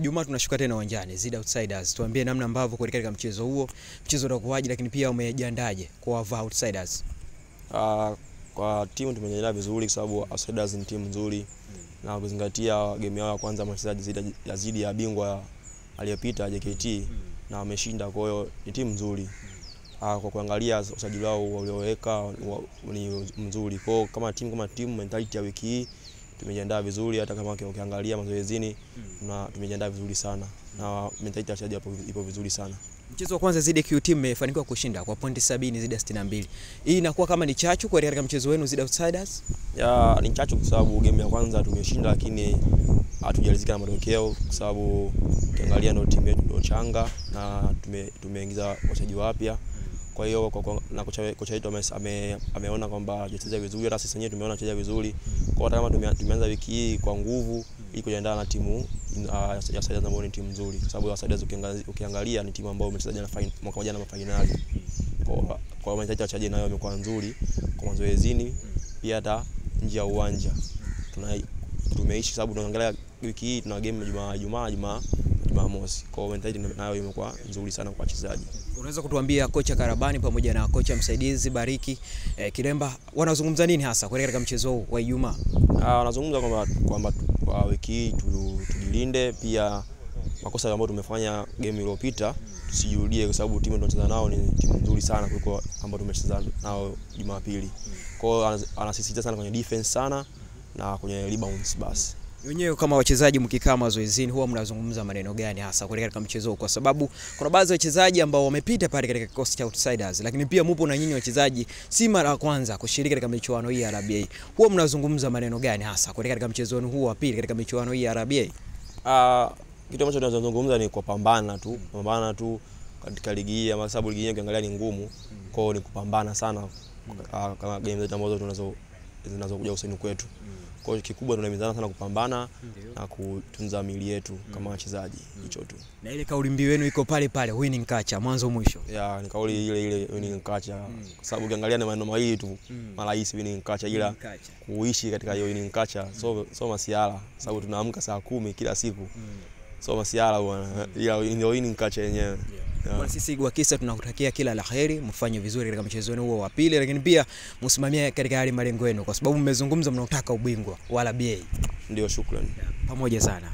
Ijumaa tunashuka tena uwanjani Zid Outsiders. Tuambie namna ambavyo kuelekea katika mchezo huo, mchezo utakuwaje, lakini pia umejiandaje kwa Outsiders? Kwa timu tumejiandaa vizuri kwa sababu Outsiders ni timu nzuri na kuzingatia game yao ya kwanza mchezaji Zid ya bingwa aliyepita JKT na wameshinda, kwa hiyo ni timu nzuri. Kwa kuangalia usajili wao walioweka ni mzuri. Kwa kama timu mentality ya wiki hii tumejiandaa vizuri, hata kama ukiangalia mazoezini na tumejiandaa vizuri sana na mentality ya wachezaji ipo vizuri sana. Mchezo wa kwanza Zid QT mmefanikiwa kushinda kwa pointi 70 zidi ya 62. Hii inakuwa kama ni chachu kwa katika mchezo wenu Zid Outsiders? Ni chachu kwa sababu game ya kwanza tumeshinda, lakini hatujalizika na matokeo kwa sababu ukiangalia ndio timu yetu ndio changa na tumeingiza wachezaji wapya. Kwa hiyo na kocha wetu ameona kwamba tunacheza vizuri, hata sisi wenyewe tumeona tunacheza vizuri. Kwa hiyo kama tumeanza wiki hii kwa nguvu ili kujiandaa na timu ya Outsiders ambayo ni timu nzuri, kwa sababu Outsiders ukiangalia ni timu ambayo imecheza jana mwaka jana finali. Kwa mentality ya wachezaji nayo imekuwa nzuri kwa mazoezini, pia hata nje ya uwanja tumeishi, sababu tunaangalia wiki hii tuna game Jumamosi. Kwa mentality nayo imekuwa nzuri sana kwa wachezaji. Unaweza kutuambia kocha Karabani pamoja na kocha msaidizi Bariki Kiremba wanazungumza nini hasa kuelekea katika mchezo huu wa Ijumaa? Wanazungumza kwamba wiki hii tujilinde, pia makosa ambayo tumefanya game iliyopita tusijirudie, kwa sababu timu tunacheza nao ni timu nzuri sana kuliko ambayo tumecheza nao Jumapili. Kwa hiyo anasisitiza sana kwenye defense sana na kwenye rebounds basi. Wenyewe kama wachezaji mkikaa mazoezini huwa mnazungumza maneno gani hasa kuelekea katika mchezo huu, kwa sababu kuna baadhi ya wachezaji ambao wamepita pale katika kikosi cha Outsiders, lakini pia mpo na nyinyi wachezaji si mara ya kwanza kushiriki katika michuano hii ya RBA. Huwa mnazungumza maneno gani hasa kuelekea katika mchezo huu wa pili katika michuano hii ya RBA? Kitu ambacho tunazungumza ni kupambana tu katika ligi hii, kwa sababu ligi hii ukiangalia ni ngumu. Kwa hiyo ni kupambana sana kama game zetu ambazo zinazokuja useni kwetu. Kwa hiyo kikubwa tunahimizana sana kupambana na kutunza miili yetu kama wachezaji, hicho tu. Na ile kauli mbiu yenu iko pale pale, winning culture mwanzo mwisho. Ni kauli ile winning culture. Kwa sababu ukiangalia na maneno mawili tu marahisi, winning culture, ila kuishi katika hiyo winning culture so masiala, sababu tunaamka saa 10 kila siku. So masiala bwana, ila winning culture yenyewe. Kwa sisi Gwakisa tunakutakia kila laheri, mfanye vizuri katika mchezo wenu huo wa pili, lakini pia msimamie katika hali malengo yenu, kwa sababu mmezungumza mnautaka ubingwa wala BA. Ndio, shukrani. Pamoja sana.